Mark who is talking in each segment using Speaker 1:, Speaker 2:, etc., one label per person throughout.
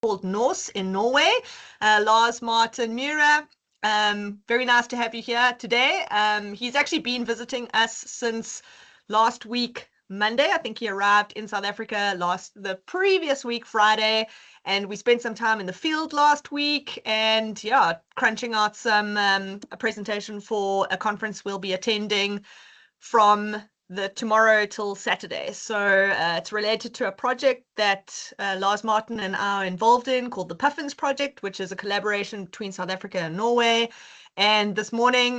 Speaker 1: called Norse in Norway. Lars, Martin, Myhre, very nice to have you here today. He's actually been visiting us since last week, Monday. I think he arrived in South Africa the previous week, Friday, and we spent some time in the field last week and yeah, crunching out some a presentation for a conference we'll be attending from the tomorrow till Saturday. So it's related to a project that Lars Martin and I are involved in called the Puffins Project, which is a collaboration between South Africa and Norway. And this morning,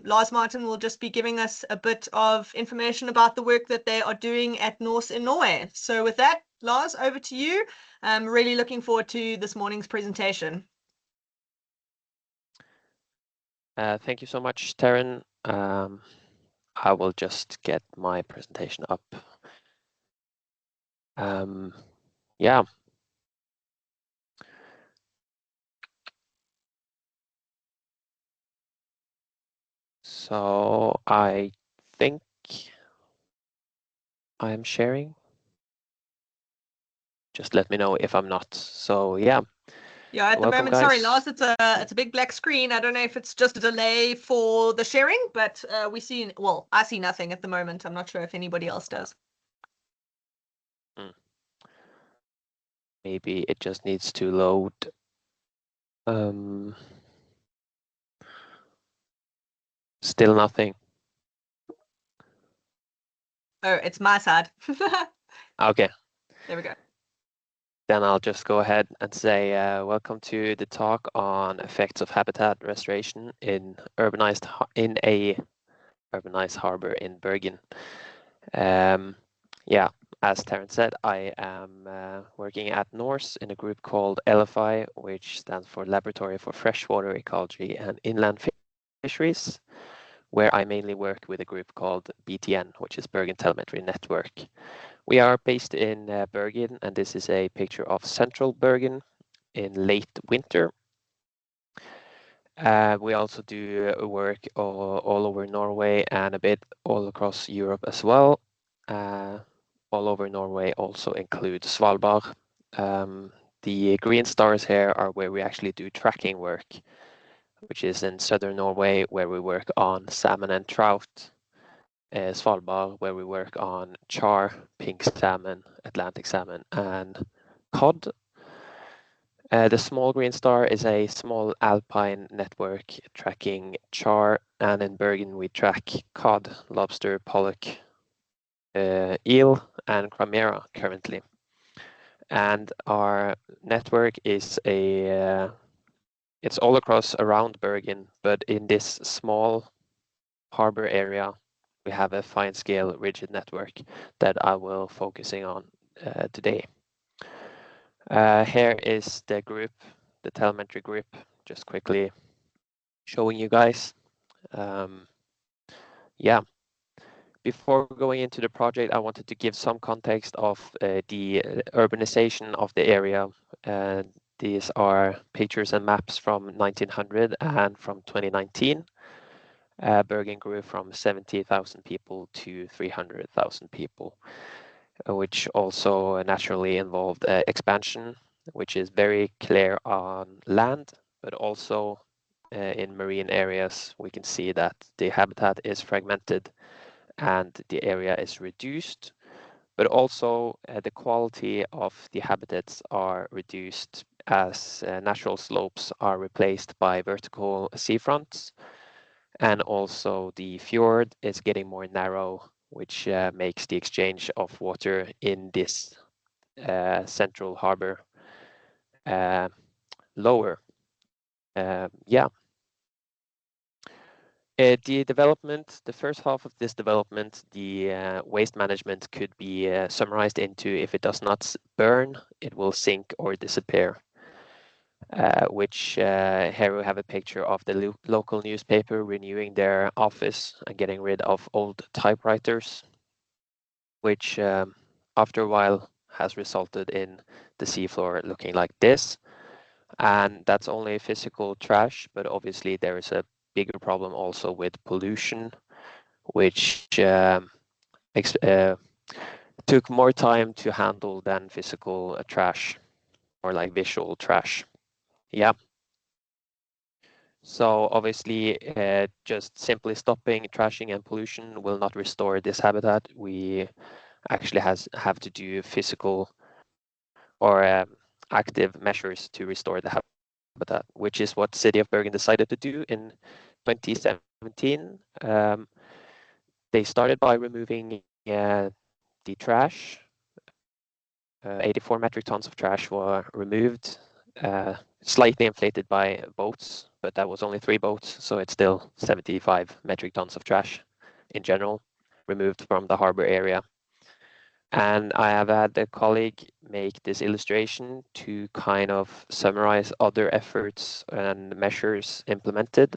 Speaker 1: Lars Martin will just be giving us a bit of information about the work that they are doing at Norse in Norway. So with that, Lars, over to you. I'm really looking forward to this morning's presentation.
Speaker 2: Thank you so much, Taryn. I will just get my presentation up. Yeah. So I think I'm sharing. Just let me know if I'm not. So yeah.
Speaker 1: Yeah, at the moment,
Speaker 2: guys.
Speaker 1: sorry, Lars, it's a big black screen. I don't know if it's just a delay for the sharing, but I see nothing at the moment. I'm not sure if anybody else does.
Speaker 2: Maybe it just needs to load. Still nothing.
Speaker 1: Oh, it's my side.
Speaker 2: Okay.
Speaker 1: There we go.
Speaker 2: Then I'll just go ahead and say welcome to the talk on effects of habitat restoration in a urbanized harbour in Bergen. Yeah, as Terence said, I am working at Norse in a group called LFI, which stands for Laboratory for Freshwater Ecology and Inland Fisheries, where I mainly work with a group called BTN, which is Bergen Telemetry Network. We are based in Bergen, and this is a picture of central Bergen in late winter. We also do work all over Norway and a bit all across Europe as well. All over Norway also includes Svalbard. The green stars here are where we actually do tracking work, which is in southern Norway, where we work on salmon and trout. Svalbard, where we work on char, pink salmon, Atlantic salmon, and cod. The small green star is a small alpine network tracking char, and in Bergen we track cod, lobster, pollock, eel, and chimera currently. And our network is it's all across around Bergen, but in this small harbor area, we have a fine scale rigid network that I will focusing on today. Here is the group, the telemetry group, just quickly showing you guys. Yeah. Before going into the project, I wanted to give some context of the urbanization of the area. These are pictures and maps from 1900 and from 2019. Bergen grew from 70,000 people to 300,000 people, which also naturally involved expansion, which is very clear on land, but also in marine areas, we can see that the habitat is fragmented and the area is reduced, but also the quality of the habitats are reduced as natural slopes are replaced by vertical seafronts. And also the fjord is getting more narrow, which makes the exchange of water in this central harbor lower. Yeah. The development, the first half of this development, the waste management could be summarized into if it does not burn, it will sink or disappear. Which here we have a picture of the local newspaper renewing their office and getting rid of old typewriters, which after a while has resulted in the seafloor looking like this. And that's only physical trash, but obviously there is a bigger problem also with pollution, which took more time to handle than physical trash. like visual trash. Yeah. So obviously, just simply stopping trashing and pollution will not restore this habitat. We actually have to do physical or active measures to restore the habitat, which is what City of Bergen decided to do in 2017. They started by removing the trash. 84 metric tons of trash were removed, slightly inflated by boats, but that was only 3 boats, so it's still 75 metric tons of trash in general removed from the harbor area. And I have had a colleague make this illustration to kind of summarize other efforts and measures implemented.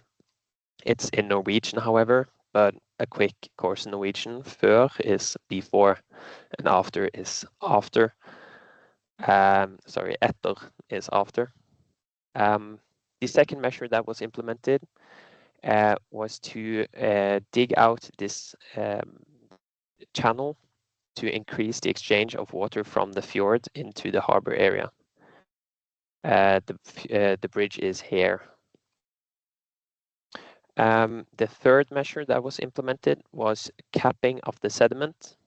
Speaker 2: It's in Norwegian, however, but a quick course in Norwegian. Før is before and after is after. Sorry, etter is after. The second measure that was implemented was to dig out this channel to increase the exchange of water from the fjord into the harbor area. The bridge is here. The third measure that was implemented was capping of the sediment.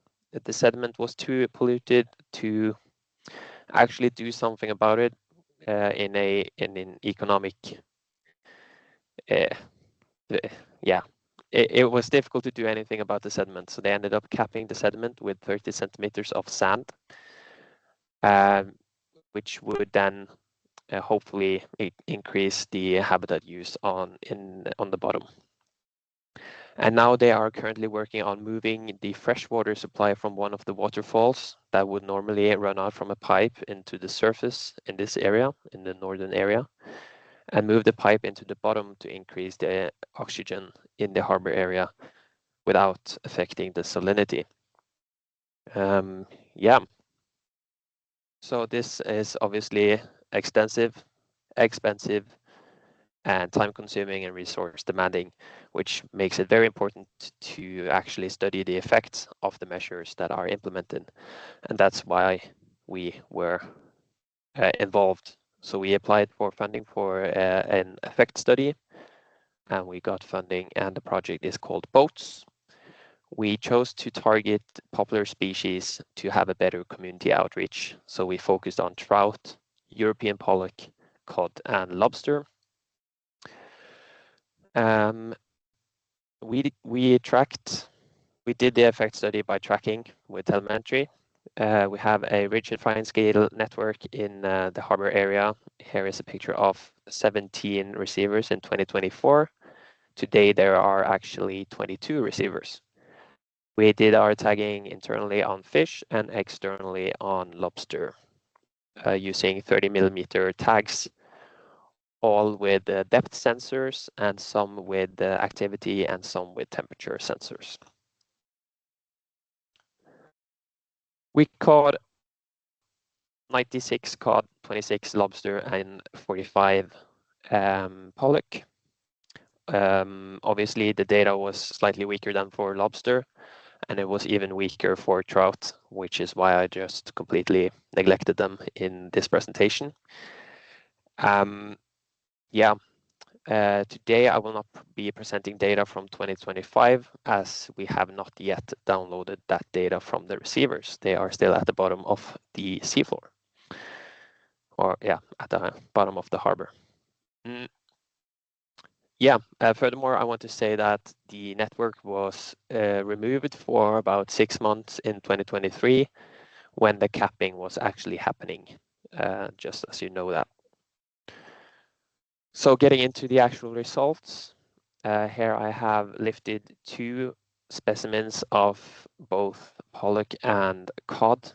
Speaker 2: The sediment was too polluted to actually do something about it in an economic. Yeah, it was difficult to do anything about the sediment, so they ended up capping the sediment with 30 centimeters of sand, which would then hopefully increase the habitat use on the bottom. And now they are currently working on moving the freshwater supply from one of the waterfalls that would normally run out from a pipe into the surface in this area, in the northern area, and move the pipe into the bottom to increase the oxygen in the harbor area without affecting the salinity. Yeah. So this is obviously extensive, expensive, and time-consuming and resource-demanding, which makes it very important to actually study the effects of the measures that are implemented. And that's why we were involved. So we applied for funding for an effect study, and we got funding, and the project is called BOATS. We chose to target popular species to have a better community outreach. So we focused on trout, European pollock, cod, and lobster. We did the effect study by tracking with telemetry. We have a rigid fine scale network in the harbor area. Here is a picture of 17 receivers in 2024. Today there are actually 22 receivers. We did our tagging internally on fish and externally on lobster using 30 millimeter tags, all with depth sensors and some with activity and some with temperature sensors. We caught 96 cod, 26 lobster, and 45 pollock. Obviously, the data was slightly weaker than for lobster, and it was even weaker for trout, which is why I just completely neglected them in this presentation. Yeah, today I will not be presenting data from 2025 as we have not yet downloaded that data from the receivers. They are still at the bottom of the seafloor. Or yeah, at the bottom of the harbor. Yeah, furthermore, I want to say that the network was removed for about 6 months in 2023 when the capping was actually happening, just as you know that. So getting into the actual results, here I have lifted 2 specimens of both pollock and cod,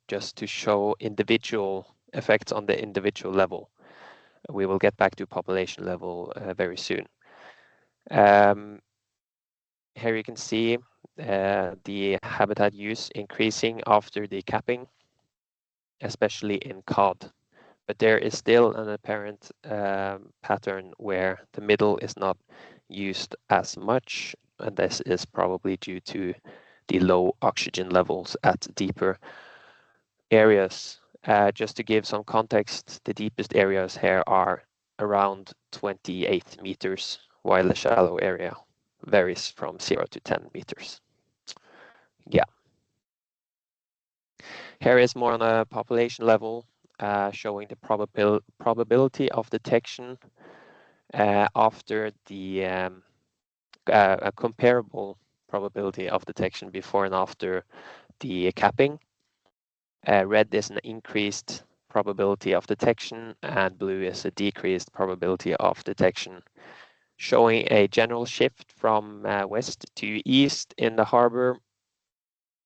Speaker 2: just to show individual effects on the individual level. We will get back to population level very soon. Here you can see the habitat use increasing after the capping, especially in cod. But there is still an apparent pattern where the middle is not used as much, and this is probably due to the low oxygen levels at deeper areas Just to give some context, the deepest areas here are around 28 meters, while the shallow area varies from 0 to 10 meters. Yeah. Here is more on a population level, showing the probability of detection after the a comparable probability of detection before and after the capping. Red is an increased probability of detection, and blue is a decreased probability of detection, showing a general shift from west to east in the harbour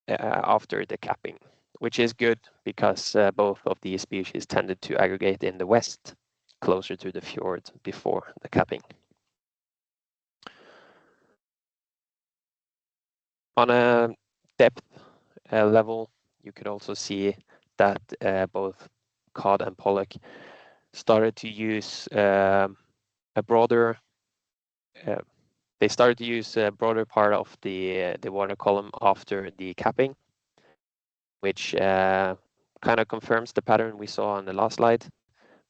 Speaker 2: after the capping, which is good because both of these species tended to aggregate in the west, closer to the fjord before the capping. On a depth level, you could also see that both cod and pollock started to use a broader part of the water column after the capping, which kind of confirms the pattern we saw on the last slide,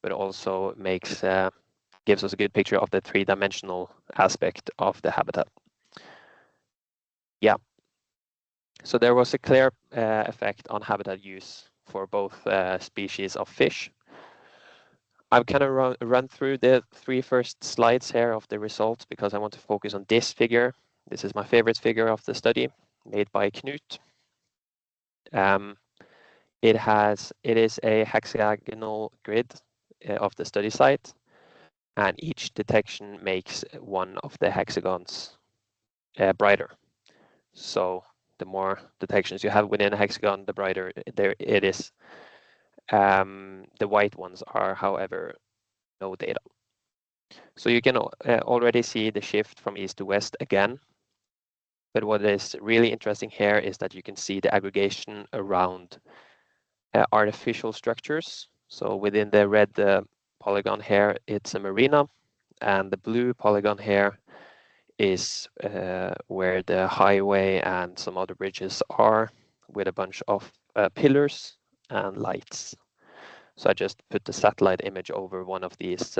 Speaker 2: but also gives us a good picture of the three-dimensional aspect of the habitat. Yeah. So there was a clear effect on habitat use for both species of fish. I've kind of run through the three first slides here of the results because I want to focus on this figure. This is my favorite figure of the study, made by Knut. It is a hexagonal grid of the study site, and each detection makes one of the hexagons brighter. So the more detections you have within a hexagon, the brighter it is. The white ones are, however, no data. So you can already see the shift from east to west again. But what is really interesting here is that you can see the aggregation around artificial structures. So within the red polygon here, it's a marina, and the blue polygon here is where the highway and some other bridges are, with a bunch of pillars and lights. So I just put the satellite image over one of these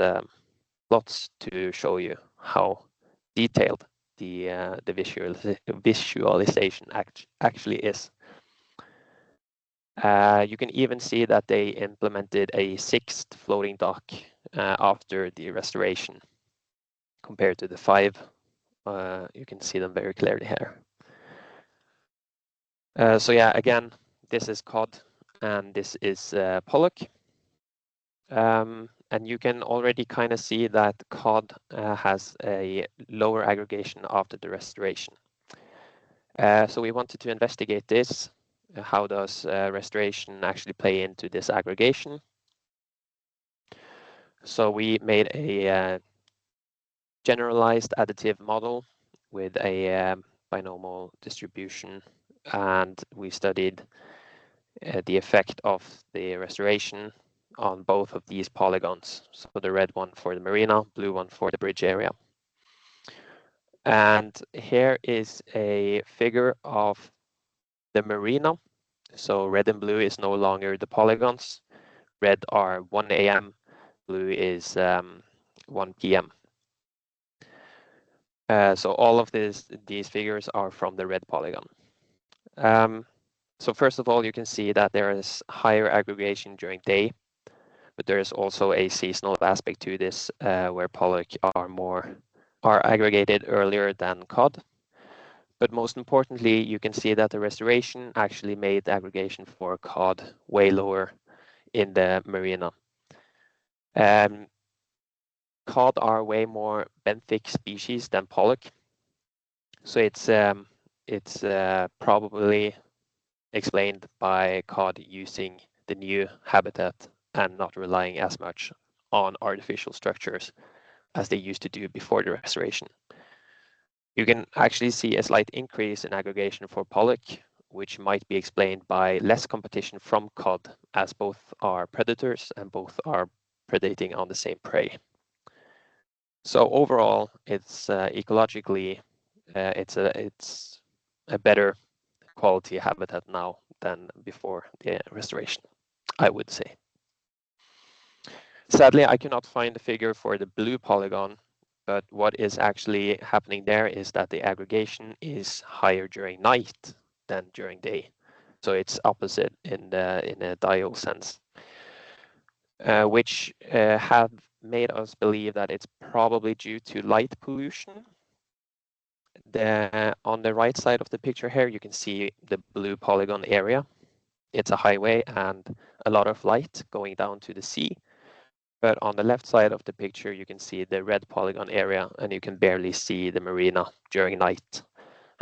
Speaker 2: plots to show you how detailed the visualization actually is. You can even see that they implemented a sixth floating dock after the restoration compared to the 5. You can see them very clearly here. So yeah, again, this is cod and this is pollock. And you can already kind of see that cod has a lower aggregation after the restoration. So we wanted to investigate this. How does restoration actually play into this aggregation? So we made a generalized additive model with a binomial distribution, and we studied the effect of the restoration on both of these polygons. So the red one for the marina, blue one for the bridge area. And here is a figure of the marina. So red and blue is no longer the polygons. Red are 1 a.m., blue is 1 p.m. So all of these figures are from the red polygon. So first of all, you can see that there is higher aggregation during day, but there is also a seasonal aspect to this, where pollock are aggregated earlier than cod. But most importantly, you can see that the restoration actually made the aggregation for cod way lower in the marina. Cod are way more benthic species than pollock, so it's probably explained by cod using the new habitat and not relying as much on artificial structures as they used to do before the restoration. You can actually see a slight increase in aggregation for pollock, which might be explained by less competition from cod, as both are predators and both are predating on the same prey. So overall, it's ecologically, it's a better quality habitat now than before the restoration. I would say. Sadly, I cannot find the figure for the blue polygon, but what is actually happening there is that the aggregation is higher during night than during day. So it's opposite in a diol sense, which have made us believe that it's probably due to light pollution. On the right side of the picture here, you can see the blue polygon area. It's a highway and a lot of light going down to the sea. But on the left side of the picture, you can see the red polygon area, and you can barely see the marina during night.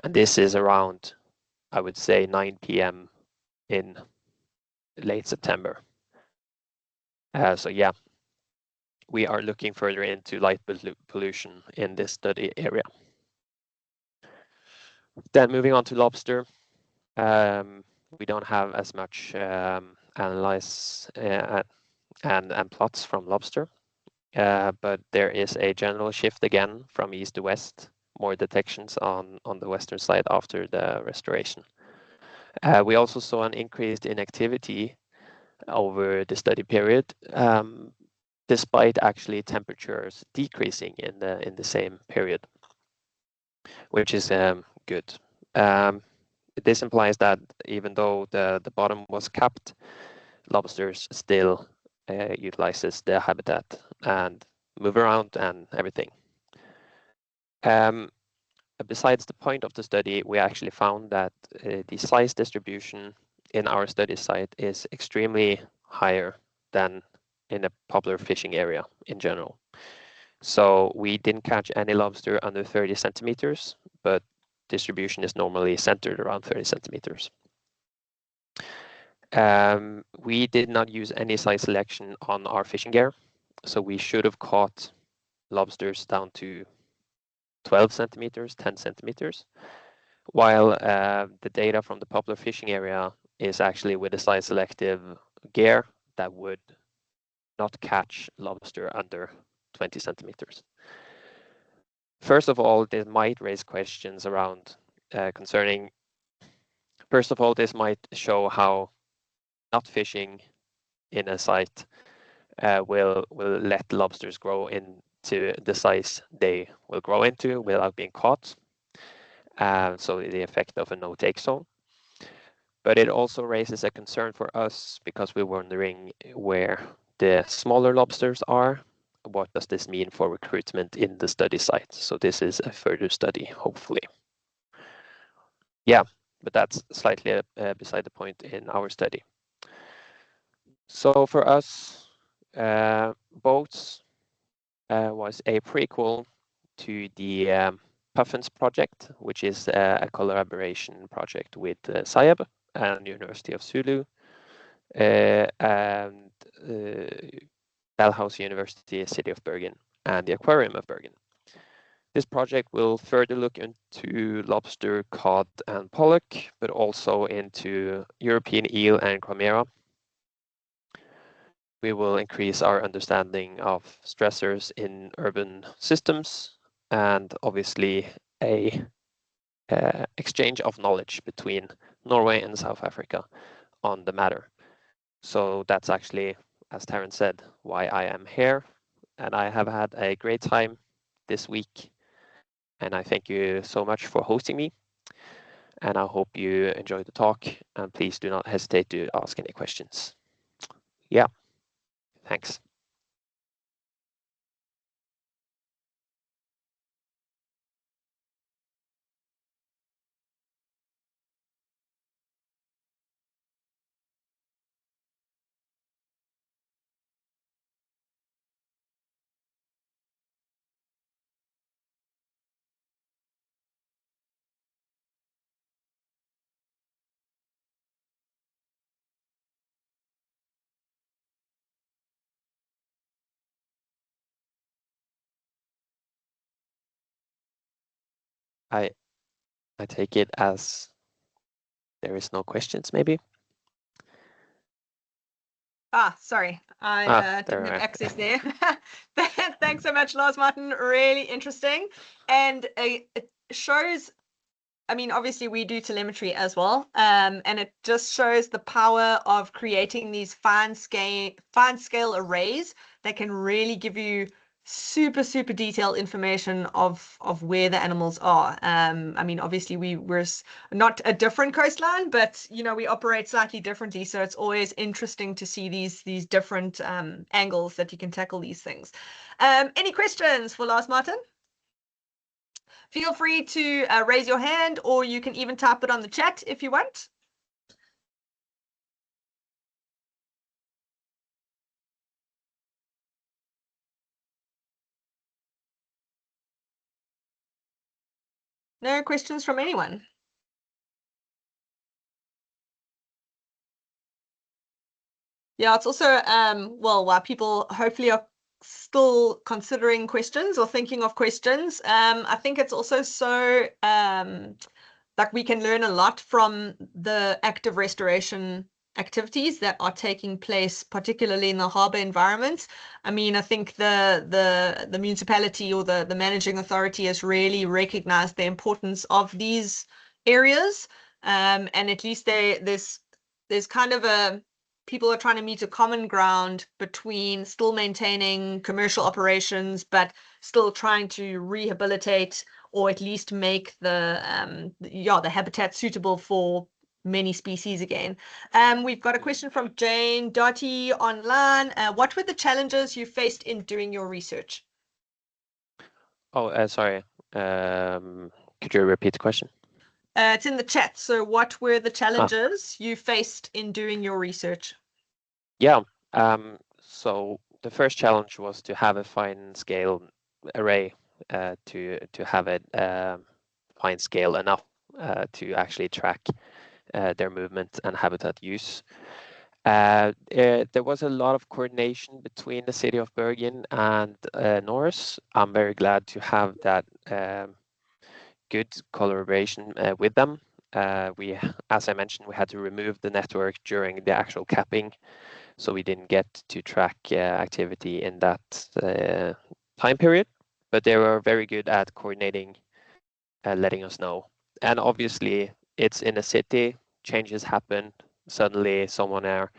Speaker 2: And this is around, I would say, 9 p.m. in late September. So yeah, we are looking further into light pollution in this study area. Then moving on to lobster. We don't have as much analyze and plots from lobster. But there is a general shift again from east to west, more detections on the western side after the restoration. We also saw an increase in activity over the study period, despite actually temperatures decreasing in the same period, which is good. This implies that even though the bottom was capped, lobsters still utilizes the habitat and move around and everything. Besides the point of the study, we actually found that the size distribution in our study site is extremely higher than in a popular fishing area in general. So we didn't catch any lobster under 30 centimeters, but distribution is normally centered around 30 centimeters. We did not use any size selection on our fishing gear, so we should have caught lobsters down to 12 centimeters, 10 centimeters, while the data from the popular fishing area is actually with a size selective gear that would not catch lobster under 20 centimeters. First of all, this might raise questions around concerning, first of all, this might show how not fishing in a site will let lobsters grow into the size they will grow into without being caught. So the effect of a no-take zone. But it also raises a concern for us because we're wondering where the smaller lobsters are. What does this mean for recruitment in the study site? So this is a further study, hopefully. Yeah, but that's slightly beside the point in our study. So for us, boats was a prequel to the Puffins project, which is a collaboration project with SAIAB and University of Zulu and Dalhousie University, City of Bergen, and the Aquarium of Bergen. This project will further look into lobster, cod, and pollock, but also into European eel and chimera. We will increase our understanding of stressors in urban systems and obviously a exchange of knowledge between Norway and South Africa on the matter. So that's actually, as Taryn said, why I am here. And I have had a great time this week. And I thank you so much for hosting me. And I hope you enjoyed the talk. And please do not hesitate to ask any questions. Yeah, thanks. I take it as there is no questions, maybe?
Speaker 1: Sorry, I didn't have access there. Thanks so much, Lars Martin. Really interesting. And it shows I mean, obviously we do telemetry as well, and it just shows the power of creating these fine scale arrays that can really give you super detailed information of where the animals are. I mean, obviously we're not a different coastline, but you know we operate slightly differently, so it's always interesting to see these different angles that you can tackle these things. Any questions for Lars Martin? Feel free to raise your hand, or you can even type it on the chat if you want. No questions from anyone? Yeah, it's also, well, while people hopefully are still considering questions or thinking of questions, I think it's also so like we can learn a lot from the active restoration activities that are taking place, particularly in the harbour environments. I mean, I think the municipality or the managing authority has really recognized the importance of these areas, and at least there's kind of a people are trying to meet a common ground between still maintaining commercial operations, but still trying to rehabilitate or at least make the habitat suitable for many species again. We've got a question from Jane Dottie online. What were the challenges you faced in doing your research?
Speaker 2: Oh, sorry. Could you repeat the question?
Speaker 1: It's in the chat. So what were the challenges you faced in doing your research?
Speaker 2: Yeah. So the first challenge was to have a fine scale array to have it fine scale enough to actually track their movement and habitat use. There was a lot of coordination between the city of Bergen and Norse. I'm very glad to have that good collaboration with them. As I mentioned, we had to remove the network during the actual capping, so we didn't get to track activity in that time period. But they were very good at coordinating, letting us know. And obviously, it's in a city, changes happen. Suddenly, someone are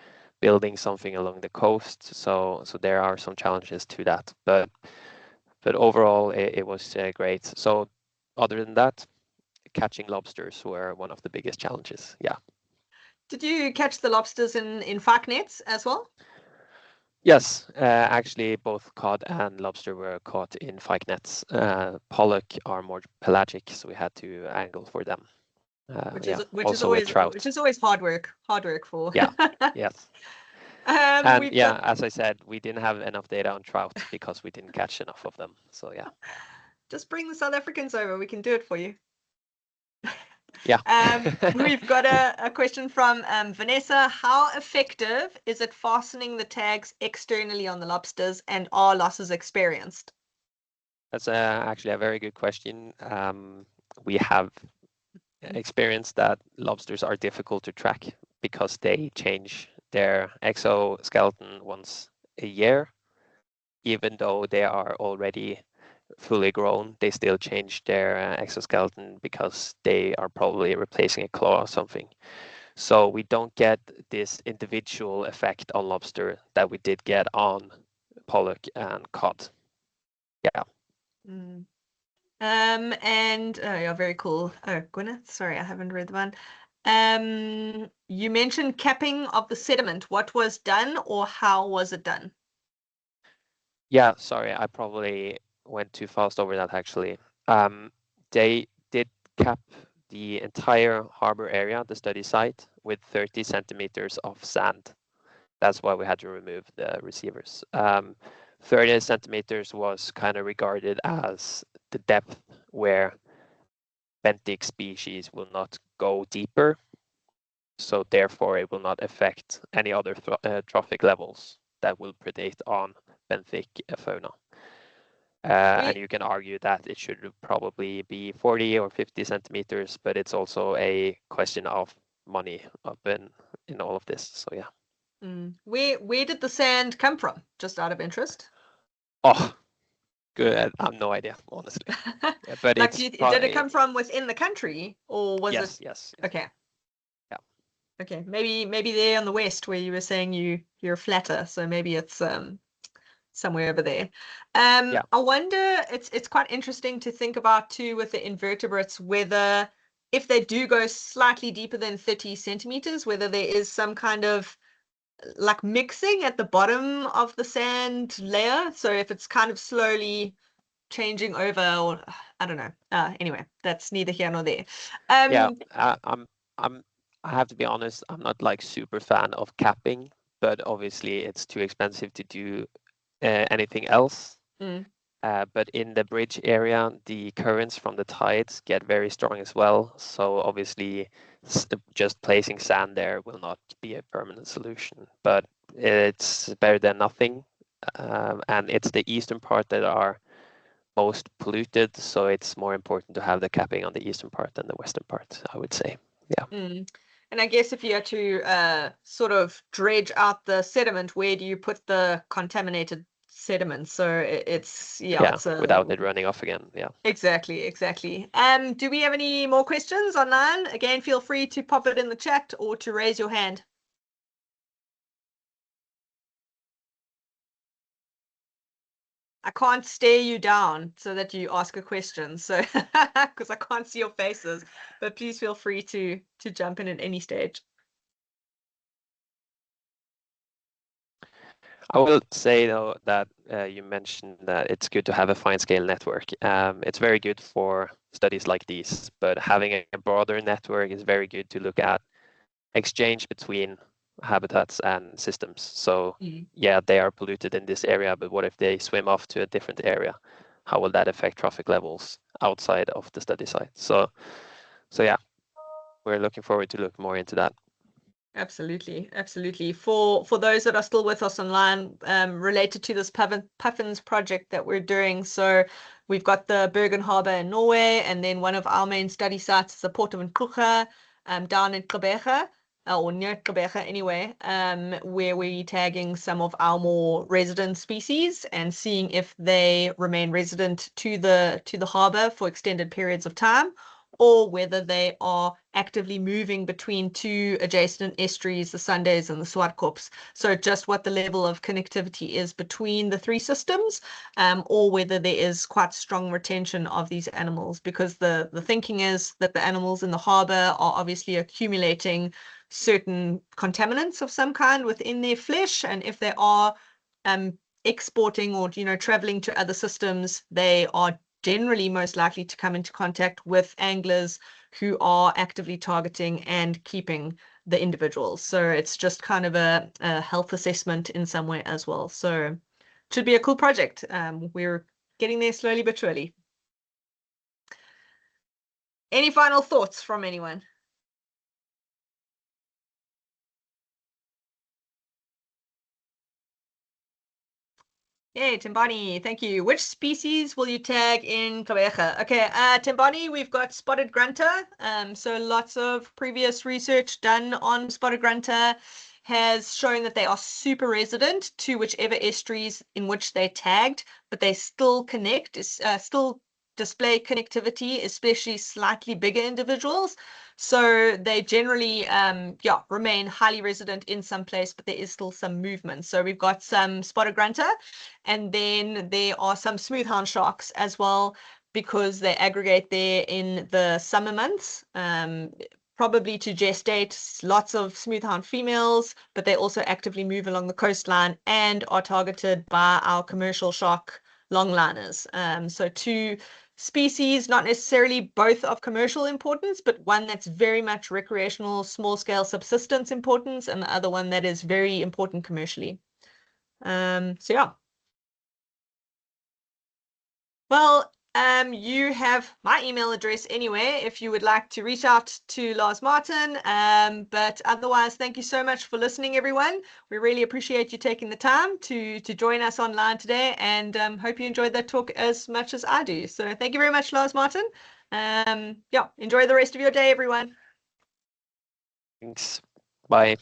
Speaker 2: building something along the coast, so there are some challenges to that. But overall, it was great. So other than that, catching lobsters were one of the biggest challenges. Yeah.
Speaker 1: Did you catch the lobsters in fark nets as well?
Speaker 2: Yes, actually both cod and lobster were caught in pike nets. Pollock are more pelagic, so we had to angle for them.
Speaker 1: Which is
Speaker 2: Also with trout.
Speaker 1: always hard work for.
Speaker 2: Yeah, yes. And
Speaker 1: We've
Speaker 2: yeah,
Speaker 1: got
Speaker 2: as I said, we didn't have enough data on trout because we didn't catch enough of them. So yeah.
Speaker 1: just bring the South Africans over. We can do it for you.
Speaker 2: Yeah.
Speaker 1: We've got a question from Vanessa. How effective is it fastening the tags externally on the lobsters, and are losses experienced?
Speaker 2: That's actually a very good question. We have experienced that lobsters are difficult to track because they change their exoskeleton once a year. Even though they are already fully grown, they still change their exoskeleton because they are probably replacing a claw or something. So we don't get this individual effect on lobster that we did get on pollock and cod. Yeah.
Speaker 1: Mm. And yeah, very cool. Oh, Gwyneth, sorry, I haven't read the one. You mentioned capping of the sediment. What was done, or how was it done?
Speaker 2: Yeah, sorry, I probably went too fast over that actually. They did cap the entire harbor area, the study site, with 30 centimeters of sand. That's why we had to remove the receivers. 30 centimeters was kind of regarded as the depth where benthic species will not go deeper. So therefore it will not affect any other trophic levels that will predate on benthic fauna. And you can argue that it should probably be 40 or 50 centimeters, but it's also a question of money up in all of this. So yeah.
Speaker 1: Where did the sand come from? Just out of interest.
Speaker 2: Oh, Good. I have no idea, honestly. But
Speaker 1: Like,
Speaker 2: it's
Speaker 1: did it come from within the country, or was it?
Speaker 2: Yes.
Speaker 1: Okay.
Speaker 2: Yeah.
Speaker 1: Okay. Maybe there on the west where you were saying you're flatter, so maybe it's somewhere over there.
Speaker 2: Yeah.
Speaker 1: I wonder, it's quite interesting to think about too with the invertebrates, whether if they do go slightly deeper than 30 centimeters, whether there is some kind of like mixing at the bottom of the sand layer. So if it's kind of slowly changing over, or I don't know. Anyway, that's neither here nor there.
Speaker 2: Yeah. I have to be honest, I'm not like super fan of capping, but obviously it's too expensive to do anything else. But in the bridge area, the currents from the tides get very strong as well. So obviously, just placing sand there will not be a permanent solution. But it's better than nothing. And it's the eastern part that are most polluted. So it's more important to have the capping on the eastern part than the western part, I would say. Yeah.
Speaker 1: And I guess if you had to sort of dredge out the sediment, where do you put the contaminated sediment? So it's
Speaker 2: without it running off again. Yeah.
Speaker 1: Exactly. Do we have any more questions online? Again, feel free to pop it in the chat or to raise your hand. I can't stare you down so that you ask a question, so because I can't see your faces, but please feel free to jump in at any stage.
Speaker 2: I will say though that you mentioned that it's good to have a fine scale network. It's very good for studies like these, but having a broader network is very good to look at exchange between habitats and systems. So yeah, they are polluted in this area, but what if they swim off to a different area? How will that affect traffic levels outside of the study site? So yeah, we're looking forward to look more into that.
Speaker 1: Absolutely. For those that are still with us online, related to this Puffins project that we're doing, so we've got the Bergen Harbour in Norway, and then one of our main study sites is the port of Myhre, down in Lungegårdsvannet, or near Lungegårdsvannet anyway, where we're tagging some of our more resident species and seeing if they remain resident to the harbour for extended periods of time, or whether they are actively moving between two adjacent estuaries, the Sundays and the Swartkops. So just what the level of connectivity is between the three systems, or whether there is quite strong retention of these animals, because the thinking is that the animals in the harbour are obviously accumulating certain contaminants of some kind within their flesh, and if they are exporting or traveling to other systems, they are generally most likely to come into contact with anglers who are actively targeting and keeping the individuals. So it's just kind of a health assessment in some way as well. So it should be a cool project. We're getting there slowly but surely. Any final thoughts from anyone? Yay, Timbani, thank you. Which species will you tag in Lungegårdsvannet? Okay, Timbani, we've got spotted grunter. So lots of previous research done on spotted grunter has shown that they are super resident to whichever estuaries in which they tagged, but they still connect, still display connectivity, especially slightly bigger individuals. So they generally, remain highly resident in some place, but there is still some movement. So we've got some spotted grunter, and then there are some smoothhound sharks as well, because they aggregate there in the summer months, probably to gestate, lots of smoothhound females, but they also actively move along the coastline and are targeted by our commercial shark longliners. So two species, not necessarily both of commercial importance, but one that's very much recreational, small-scale subsistence importance, and the other one that is very important commercially. So yeah. Well, you have my email address anyway, if you would like to reach out to Lars Martin. But otherwise, thank you so much for listening, everyone. We really appreciate you taking the time to join us online today, and hope you enjoyed that talk as much as I do. So thank you very much, Lars Martin. Enjoy the rest of your day, everyone.
Speaker 2: Thanks. Bye.